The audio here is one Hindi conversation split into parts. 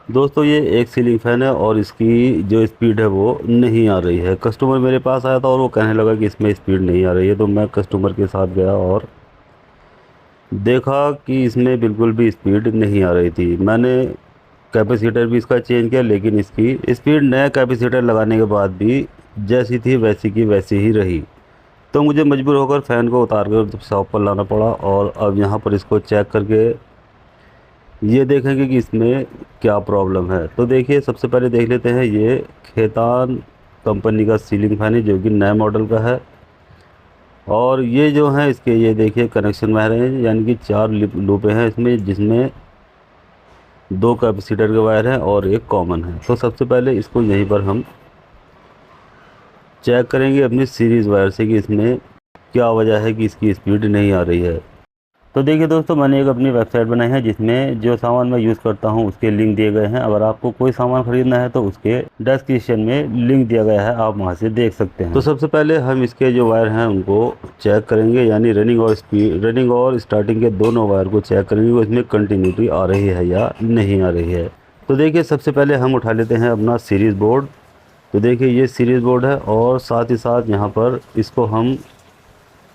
दोस्तों ये एक सीलिंग फ़ैन है और इसकी जो स्पीड है वो नहीं आ रही है। कस्टमर मेरे पास आया था और वो कहने लगा कि इसमें स्पीड नहीं आ रही है, तो मैं कस्टमर के साथ गया और देखा कि इसमें बिल्कुल भी स्पीड नहीं आ रही थी। मैंने कैपेसिटर भी इसका चेंज किया, लेकिन इसकी स्पीड नया कैपेसिटर लगाने के बाद भी जैसी थी वैसी की वैसी ही रही। तो मुझे मजबूर होकर फ़ैन को उतार कर शॉप पर लाना पड़ा और अब यहाँ पर इसको चेक करके ये देखेंगे कि इसमें क्या प्रॉब्लम है। तो देखिए, सबसे पहले देख लेते हैं, ये खेतान कंपनी का सीलिंग फैन है जो कि नए मॉडल का है। और ये जो है इसके, ये देखिए कनेक्शन वायर हैं, यानी कि 4 लूपें हैं इसमें, जिसमें 2 कैपेसिटर के वायर हैं और एक कॉमन है। तो सबसे पहले इसको यहीं पर हम चेक करेंगे अपनी सीरीज़ वायर से कि इसमें क्या वजह है कि इसकी स्पीड नहीं आ रही है। तो देखिए दोस्तों, मैंने एक अपनी वेबसाइट बनाई है जिसमें जो सामान मैं यूज़ करता हूं उसके लिंक दिए गए हैं। अगर आपको कोई सामान ख़रीदना है तो उसके डिस्क्रिप्शन में लिंक दिया गया है, आप वहां से देख सकते हैं। तो सबसे पहले हम इसके जो वायर हैं उनको चेक करेंगे, यानी रनिंग और स्टार्टिंग के दोनों वायर को चेक करेंगे कि उसमें कंटिन्यूटी आ रही है या नहीं आ रही है। तो देखिए, सबसे पहले हम उठा लेते हैं अपना सीरीज़ बोर्ड। तो देखिए, ये सीरीज़ बोर्ड है और साथ ही साथ यहाँ पर इसको हम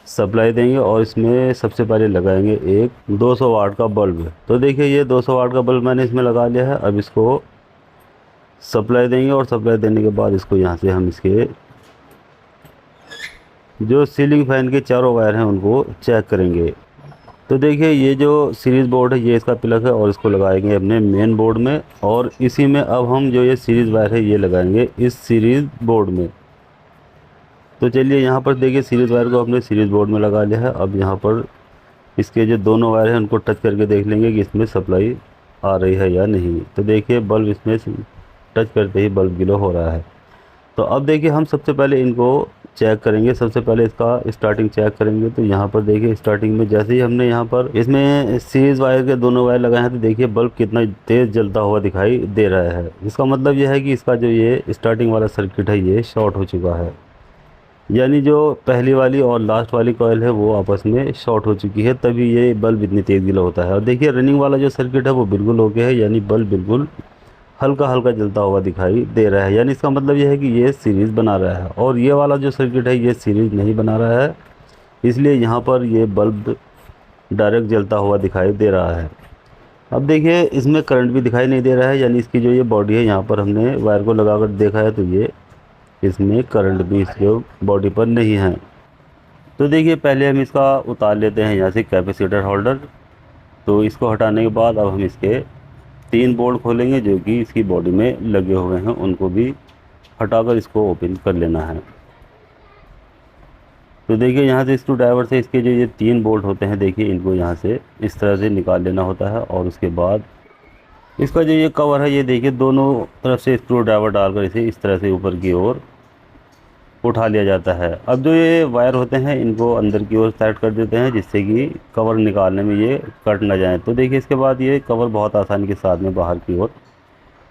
सप्लाई देंगे और इसमें सबसे पहले लगाएंगे एक 200 वाट का बल्ब। तो देखिए, ये 200 वाट का बल्ब मैंने इसमें लगा लिया है। अब इसको सप्लाई देंगे और सप्लाई देने के बाद इसको यहाँ से हम इसके जो सीलिंग फैन के चारों वायर हैं उनको चेक करेंगे। तो देखिए, ये जो सीरीज़ बोर्ड है ये इसका प्लग है और इसको लगाएंगे अपने मेन बोर्ड में, और इसी में अब हम जो ये सीरीज़ वायर है ये लगाएंगे इस सीरीज़ बोर्ड में। तो चलिए, यहाँ पर देखिए सीरीज़ वायर को अपने सीरीज़ बोर्ड में लगा लिया है। अब यहाँ पर इसके जो दोनों वायर हैं उनको टच करके देख लेंगे कि इसमें सप्लाई आ रही है या नहीं। तो देखिए, बल्ब इसमें टच करते ही बल्ब ग्लो हो रहा है। तो अब देखिए, हम सबसे पहले इनको चेक करेंगे। सबसे पहले इसका स्टार्टिंग चेक करेंगे। तो यहाँ पर देखिए, स्टार्टिंग में जैसे ही हमने यहाँ पर इसमें सीरीज़ वायर के दोनों वायर लगाए हैं तो देखिए बल्ब कितना तेज़ जलता हुआ दिखाई दे रहा है। इसका मतलब यह है कि इसका जो ये स्टार्टिंग वाला सर्किट है ये शॉर्ट हो चुका है, यानी जो पहली वाली और लास्ट वाली कॉइल है वो आपस में शॉर्ट हो चुकी है, तभी ये बल्ब इतनी तेज़ ग्लो होता है। और देखिए, रनिंग वाला जो सर्किट है वो बिल्कुल ओके है, यानी बल्ब बिल्कुल हल्का हल्का जलता हुआ दिखाई दे रहा है, यानी इसका मतलब ये है कि ये सीरीज़ बना रहा है। और ये वाला जो सर्किट है ये सीरीज़ नहीं बना रहा है, इसलिए यहाँ पर ये बल्ब डायरेक्ट जलता हुआ दिखाई दे रहा है। अब देखिए, इसमें करंट भी दिखाई नहीं दे रहा है, यानी इसकी जो ये बॉडी है यहाँ पर हमने वायर को लगा कर देखा है तो ये इसमें करंट भी इसके बॉडी पर नहीं है। तो देखिए, पहले हम इसका उतार लेते हैं यहाँ से कैपेसिटर होल्डर। तो इसको हटाने के बाद अब हम इसके 3 बोल्ट खोलेंगे जो कि इसकी बॉडी में लगे हुए हैं, उनको भी हटाकर इसको ओपन कर लेना है। तो देखिए, यहाँ से स्क्रू ड्राइवर से इसके जो ये 3 बोल्ट होते हैं, देखिए इनको यहाँ से इस तरह से निकाल लेना होता है। और उसके बाद इसका जो ये कवर है ये देखिए, दोनों तरफ से स्क्रू ड्राइवर डालकर इसे इस तरह से ऊपर की ओर उठा लिया जाता है। अब जो ये वायर होते हैं इनको अंदर की ओर सेट कर देते हैं, जिससे कि कवर निकालने में ये कट ना जाए। तो देखिए, इसके बाद ये कवर बहुत आसानी के साथ में बाहर की ओर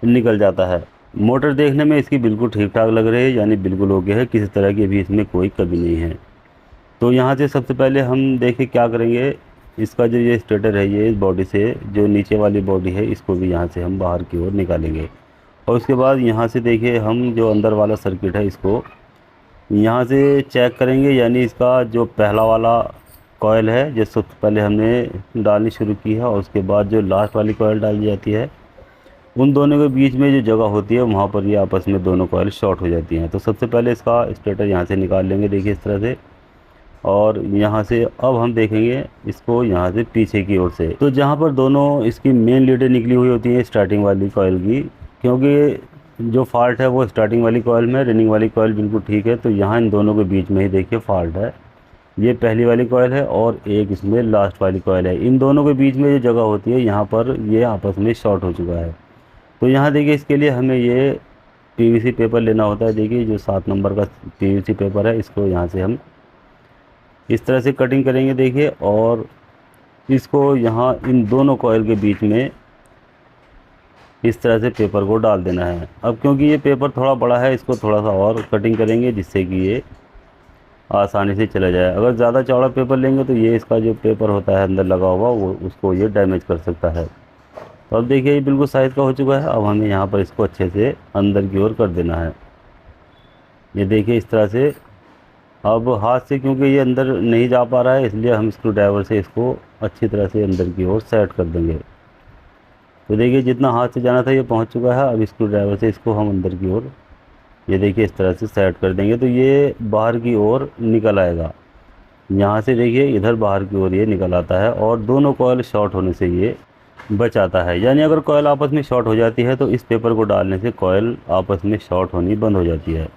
निकल जाता है। मोटर देखने में इसकी बिल्कुल ठीक ठाक लग रही है, यानी बिल्कुल ओके है, किसी तरह की भी इसमें कोई कमी नहीं है। तो यहाँ से सबसे पहले हम देखिए क्या करेंगे, इसका जो ये स्टेटर है ये इस बॉडी से जो नीचे वाली बॉडी है इसको भी यहाँ से हम बाहर की ओर निकालेंगे। और उसके बाद यहाँ से देखिए, हम जो अंदर वाला सर्किट है इसको यहाँ से चेक करेंगे, यानी इसका जो पहला वाला कॉयल है जो सबसे पहले हमने डालनी शुरू की है और उसके बाद जो लास्ट वाली कॉयल डाली जाती है, उन दोनों के बीच में जो जगह होती है वहाँ पर ये आपस में दोनों कॉयल शॉर्ट हो जाती हैं। तो सबसे पहले इसका स्टेटर यहाँ से निकाल लेंगे, देखिए इस तरह से। और यहाँ से अब हम देखेंगे इसको यहाँ से पीछे की ओर से, तो जहाँ पर दोनों इसकी मेन लीडें निकली हुई होती हैं स्टार्टिंग वाली कॉयल की, क्योंकि जो फॉल्ट है वो स्टार्टिंग वाली कॉयल में, रनिंग वाली कॉयल बिल्कुल ठीक है। तो यहाँ इन दोनों के बीच में ही देखिए फॉल्ट है, ये पहली वाली कॉयल है और एक इसमें लास्ट वाली कॉयल है। इन दोनों के बीच में जो जगह होती है यहाँ पर ये आपस में शॉर्ट हो चुका है। तो यहाँ देखिए, इसके लिए हमें ये पीवीसी पेपर लेना होता है। देखिए, जो 7 नंबर का पीवीसी पेपर है इसको यहाँ से हम इस तरह से कटिंग करेंगे देखिए, और इसको यहाँ इन दोनों कॉयल के बीच में इस तरह से पेपर को डाल देना है। अब क्योंकि ये पेपर थोड़ा बड़ा है, इसको थोड़ा सा और कटिंग करेंगे जिससे कि ये आसानी से चला जाए। अगर ज़्यादा चौड़ा पेपर लेंगे तो ये इसका जो पेपर होता है अंदर लगा हुआ वो उसको ये डैमेज कर सकता है। तो अब देखिए ये बिल्कुल साइज़ का हो चुका है। अब हमें यहाँ पर इसको अच्छे से अंदर की ओर कर देना है। ये देखिए इस तरह से। अब हाथ से क्योंकि ये अंदर नहीं जा पा रहा है, इसलिए हम स्क्रू ड्राइवर से इसको अच्छी तरह से अंदर की ओर सेट कर देंगे। तो देखिए जितना हाथ से जाना था ये पहुंच चुका है। अब स्क्रू ड्राइवर से इसको हम अंदर की ओर ये देखिए इस तरह से सेट कर देंगे, तो ये बाहर की ओर निकल आएगा। यहाँ से देखिए इधर बाहर की ओर ये निकल आता है और दोनों कॉयल शॉर्ट होने से ये बचाता है। यानी अगर कॉयल आपस में शॉर्ट हो जाती है तो इस पेपर को डालने से कॉयल आपस में शॉर्ट होनी बंद हो जाती है।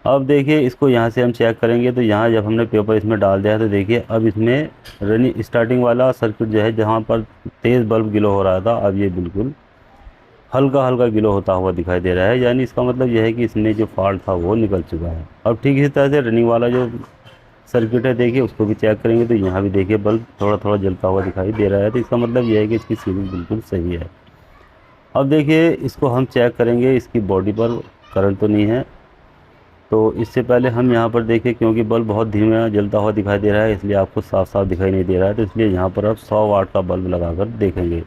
अब देखिए इसको यहाँ से हम चेक करेंगे, तो यहाँ जब हमने पेपर इसमें डाल दिया है तो देखिए अब इसमें रनिंग स्टार्टिंग वाला सर्किट जो है, जहाँ पर तेज़ बल्ब ग्लो हो रहा था, अब ये बिल्कुल हल्का हल्का ग्लो होता हुआ दिखाई दे रहा है। यानी इसका मतलब यह है कि इसमें जो फॉल्ट था वो निकल चुका है। अब ठीक इसी तरह से रनिंग वाला जो सर्किट है देखिए उसको भी चेक करेंगे, तो यहाँ भी देखिए बल्ब थोड़ा थोड़ा जलता हुआ दिखाई दे रहा है। तो इसका मतलब यह है कि इसकी सीरीज बिल्कुल सही है। अब देखिए इसको हम चेक करेंगे, इसकी बॉडी पर करंट तो नहीं है। तो इससे पहले हम यहाँ पर देखिए, क्योंकि बल्ब बहुत धीमे जलता हुआ दिखाई दे रहा है इसलिए आपको साफ साफ दिखाई नहीं दे रहा है, तो इसलिए यहाँ पर आप 100 वाट का बल्ब लगाकर देखेंगे।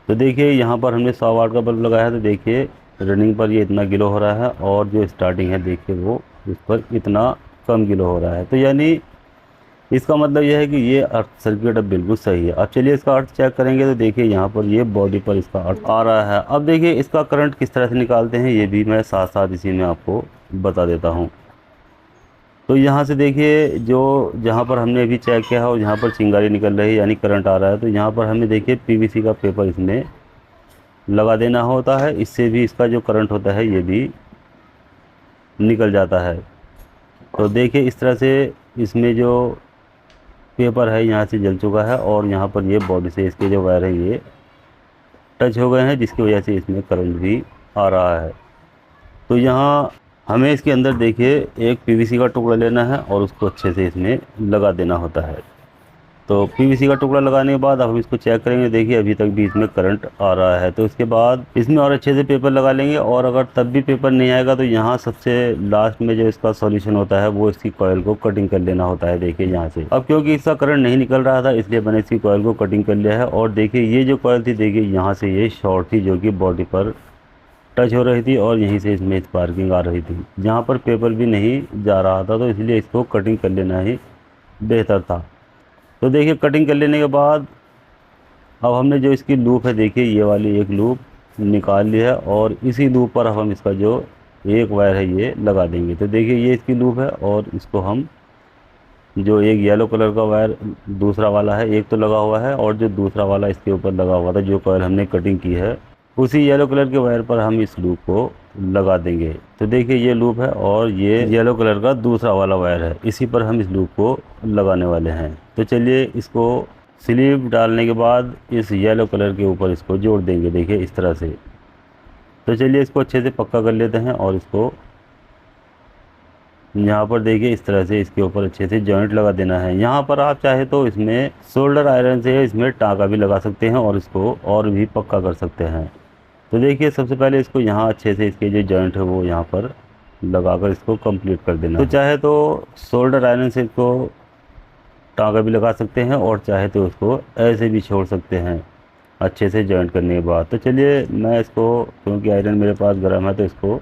तो देखिए यहाँ पर हमने 100 वाट का बल्ब लगाया है, तो देखिए रनिंग पर ये इतना ग्लो हो रहा है और जो स्टार्टिंग है देखिए वो उस पर इतना कम ग्लो हो रहा है। तो यानी इसका मतलब यह है कि ये अर्थ सर्किट अब बिल्कुल सही है। अब चलिए इसका अर्थ चेक करेंगे, तो देखिए यहाँ पर ये बॉडी पर इसका अर्थ आ रहा है। अब देखिए इसका करंट किस तरह से निकालते हैं ये भी मैं साथ साथ इसी में आपको बता देता हूँ। तो यहाँ से देखिए जो जहाँ पर हमने अभी चेक किया है और जहाँ पर चिंगारी निकल रही है यानी करंट आ रहा है, तो यहाँ पर हमें देखिए पीवीसी का पेपर इसमें लगा देना होता है। इससे भी इसका जो करंट होता है ये भी निकल जाता है। तो देखिए इस तरह से इसमें जो पेपर है यहाँ से जल चुका है और यहाँ पर ये बॉडी से इसके जो वायर है ये टच हो गए हैं, जिसकी वजह से इसमें करंट भी आ रहा है। तो यहाँ हमें इसके अंदर देखिए एक पीवीसी का टुकड़ा लेना है और उसको अच्छे से इसमें लगा देना होता है। तो पीवीसी का टुकड़ा लगाने के बाद अब हम इसको चेक करेंगे, देखिए अभी तक भी इसमें करंट आ रहा है। तो इसके बाद इसमें और अच्छे से पेपर लगा लेंगे और अगर तब भी पेपर नहीं आएगा तो यहाँ सबसे लास्ट में जो इसका सॉल्यूशन होता है वो इसकी कॉइल को कटिंग कर लेना होता है। देखिए यहाँ से अब क्योंकि इसका करंट नहीं निकल रहा था इसलिए मैंने इसकी कॉइल को कटिंग कर लिया है। और देखिए ये जो कॉइल थी देखिए यहाँ से ये शॉर्ट थी जो कि बॉडी पर टच हो रही थी और यहीं से इसमें स्पार्किंग आ रही थी जहाँ पर पेपर भी नहीं जा रहा था, तो इसलिए इसको कटिंग कर लेना ही बेहतर था। तो देखिए कटिंग कर लेने के बाद अब हमने जो इसकी लूप है देखिए ये वाली एक लूप निकाल ली है और इसी लूप पर अब हम इसका जो एक वायर है ये लगा देंगे। तो देखिए ये इसकी लूप है और इसको हम जो एक येलो कलर का वायर दूसरा वाला है एक तो लगा हुआ है और जो दूसरा वाला इसके ऊपर लगा हुआ था जो कॉइल हमने कटिंग की है उसी येलो कलर के वायर पर हम इस लूप को लगा देंगे। तो देखिए ये लूप है और ये येलो कलर का दूसरा वाला वायर है, इसी पर हम इस लूप को लगाने वाले हैं। तो चलिए इसको स्लीव डालने के बाद इस येलो कलर के ऊपर इसको जोड़ देंगे देखिए इस तरह से। तो चलिए इसको अच्छे से पक्का कर लेते हैं और इसको यहाँ पर देखिए इस तरह से इसके ऊपर अच्छे से जॉइंट लगा देना है। यहाँ पर आप चाहे तो इसमें सोल्डर आयरन से इसमें टाँका भी लगा सकते हैं और इसको और भी पक्का कर सकते हैं। तो देखिए सबसे पहले इसको यहाँ अच्छे से इसके जो जॉइंट है वो यहाँ पर लगाकर इसको कंप्लीट कर देना। तो चाहे तो सोल्डर आयरन से इसको टाँका भी लगा सकते हैं और चाहे तो उसको ऐसे भी छोड़ सकते हैं अच्छे से जॉइंट करने के बाद। तो चलिए मैं इसको, क्योंकि आयरन मेरे पास गर्म है, तो इसको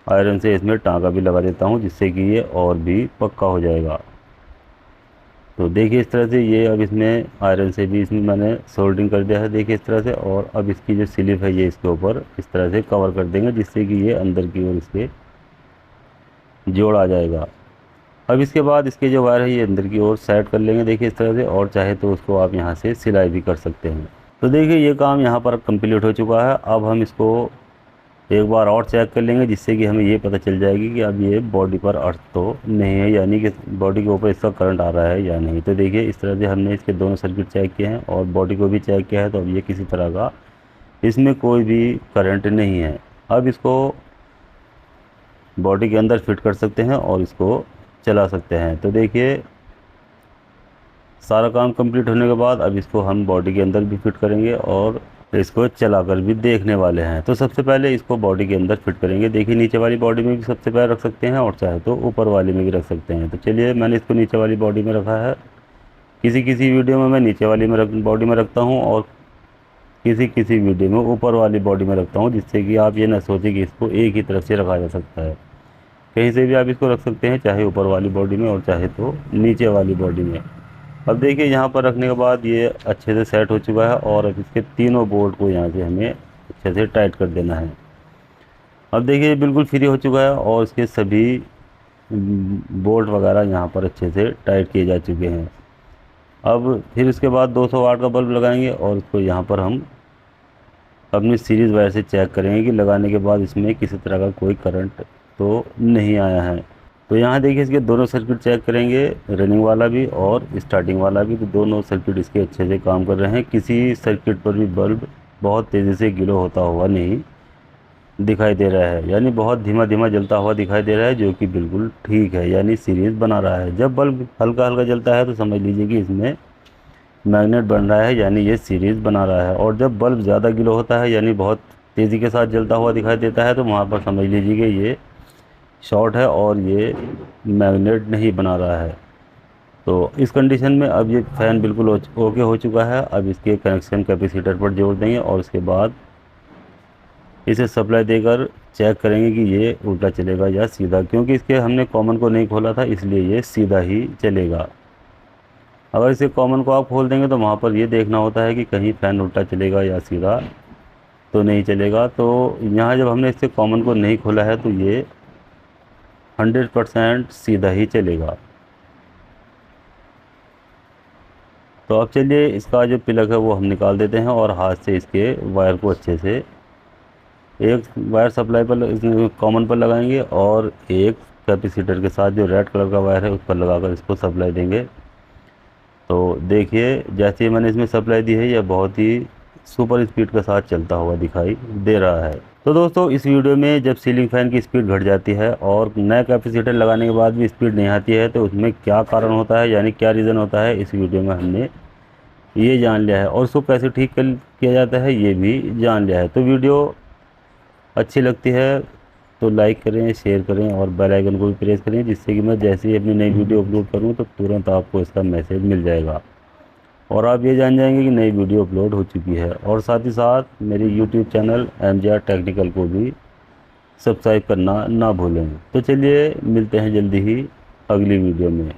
आयरन से इसमें टाँका भी लगा देता हूँ जिससे कि ये और भी पक्का हो जाएगा। तो देखिए इस तरह से ये अब इसमें आयरन से भी इसमें मैंने सोल्डरिंग कर दिया है देखिए इस तरह से। और अब इसकी जो स्लिप है ये इसके ऊपर इस तरह से कवर कर देंगे जिससे कि ये अंदर की ओर इसके जोड़ आ जाएगा। अब इसके बाद इसके जो वायर है ये अंदर की ओर सेट कर लेंगे देखिए इस तरह से, और चाहे तो उसको आप यहाँ से सिलाई भी कर सकते हैं। तो देखिए ये काम यहाँ पर कंप्लीट हो चुका है। अब हम इसको एक बार और चेक कर लेंगे जिससे कि हमें ये पता चल जाएगी कि अब ये बॉडी पर अर्थ तो नहीं है, यानी कि बॉडी के ऊपर इसका करंट आ रहा है या नहीं। तो देखिए इस तरह से हमने इसके दोनों सर्किट चेक किए हैं और बॉडी को भी चेक किया है, तो अब ये किसी तरह का इसमें कोई भी करंट नहीं है। अब इसको बॉडी के अंदर फिट कर सकते हैं और इसको चला सकते हैं। तो देखिए सारा काम कंप्लीट होने के बाद अब इसको हम बॉडी के अंदर भी फिट करेंगे और इसको चलाकर भी देखने वाले हैं। तो सबसे पहले इसको बॉडी के अंदर फिट करेंगे। देखिए नीचे वाली बॉडी में भी सबसे पहले रख सकते हैं और चाहे तो ऊपर वाली में भी रख सकते हैं। तो चलिए मैंने इसको नीचे वाली बॉडी में रखा है। किसी किसी वीडियो में मैं नीचे वाली में बॉडी में रखता हूँ और किसी किसी वीडियो में ऊपर वाली बॉडी में रखता हूँ, जिससे कि आप ये ना सोचें कि इसको एक ही तरफ से रखा जा सकता है। कहीं से भी आप इसको रख सकते हैं, चाहे ऊपर वाली बॉडी में और चाहे तो नीचे वाली बॉडी में। अब देखिए यहाँ पर रखने के बाद ये अच्छे से सेट हो चुका है और अब इसके तीनों बोल्ट को यहाँ से हमें अच्छे से टाइट कर देना है। अब देखिए ये बिल्कुल फ्री हो चुका है और इसके सभी बोल्ट वगैरह यहाँ पर अच्छे से टाइट किए जा चुके हैं। अब फिर इसके बाद 200 वाट का बल्ब लगाएंगे और इसको यहाँ पर हम अपनी सीरीज़ वायर से चेक करेंगे कि लगाने के बाद इसमें किसी तरह का कोई करंट तो नहीं आया है। तो यहाँ देखिए इसके दोनों सर्किट चेक करेंगे, रनिंग वाला भी और स्टार्टिंग वाला भी। तो दोनों सर्किट इसके अच्छे से काम कर रहे हैं। किसी सर्किट पर भी बल्ब बहुत तेज़ी से ग्लो होता हुआ नहीं दिखाई दे रहा है, यानी बहुत धीमा धीमा जलता हुआ दिखाई दे रहा है, जो कि बिल्कुल ठीक है, यानी सीरीज़ बना रहा है। जब बल्ब हल्का हल्का जलता है तो समझ लीजिए कि इसमें मैग्नेट बन रहा है, यानी ये सीरीज़ बना रहा है। और जब बल्ब ज़्यादा ग्लो होता है, यानी बहुत तेज़ी के साथ जलता हुआ दिखाई देता है, तो वहाँ पर समझ लीजिए कि ये शॉर्ट है और ये मैग्नेट नहीं बना रहा है। तो इस कंडीशन में अब ये फ़ैन बिल्कुल ओके हो चुका है। अब इसके कनेक्शन कैपेसिटर पर जोड़ देंगे और उसके बाद इसे सप्लाई देकर चेक करेंगे कि ये उल्टा चलेगा या सीधा, क्योंकि इसके हमने कॉमन को नहीं खोला था, इसलिए ये सीधा ही चलेगा। अगर इसे कॉमन को आप खोल देंगे तो वहाँ पर ये देखना होता है कि कहीं फ़ैन उल्टा चलेगा या सीधा तो नहीं चलेगा। तो यहाँ जब हमने इससे कॉमन को नहीं खोला है तो ये 100% सीधा ही चलेगा। तो अब चलिए इसका जो प्लग है वो हम निकाल देते हैं और हाथ से इसके वायर को अच्छे से एक वायर सप्लाई पर कॉमन पर लगाएंगे और एक कैपेसिटर के साथ जो रेड कलर का वायर है उस पर लगाकर इसको सप्लाई देंगे। तो देखिए जैसे ही मैंने इसमें सप्लाई दी है, यह बहुत ही सुपर स्पीड के साथ चलता हुआ दिखाई दे रहा है। तो दोस्तों इस वीडियो में जब सीलिंग फ़ैन की स्पीड घट जाती है और नया कैपेसिटर लगाने के बाद भी स्पीड नहीं आती है, तो उसमें क्या कारण होता है, यानी क्या रीज़न होता है, इस वीडियो में हमने ये जान लिया है और उसको कैसे ठीक किया जाता है ये भी जान लिया है। तो वीडियो अच्छी लगती है तो लाइक करें, शेयर करें और बेल आइकन को भी प्रेस करें, जिससे कि मैं जैसे ही अपनी नई वीडियो अपलोड करूं तो तुरंत आपको इसका मैसेज मिल जाएगा और आप ये जान जाएंगे कि नई वीडियो अपलोड हो चुकी है। और साथ ही साथ मेरे यूट्यूब चैनल MJR टेक्निकल को भी सब्सक्राइब करना ना भूलें। तो चलिए मिलते हैं जल्दी ही अगली वीडियो में।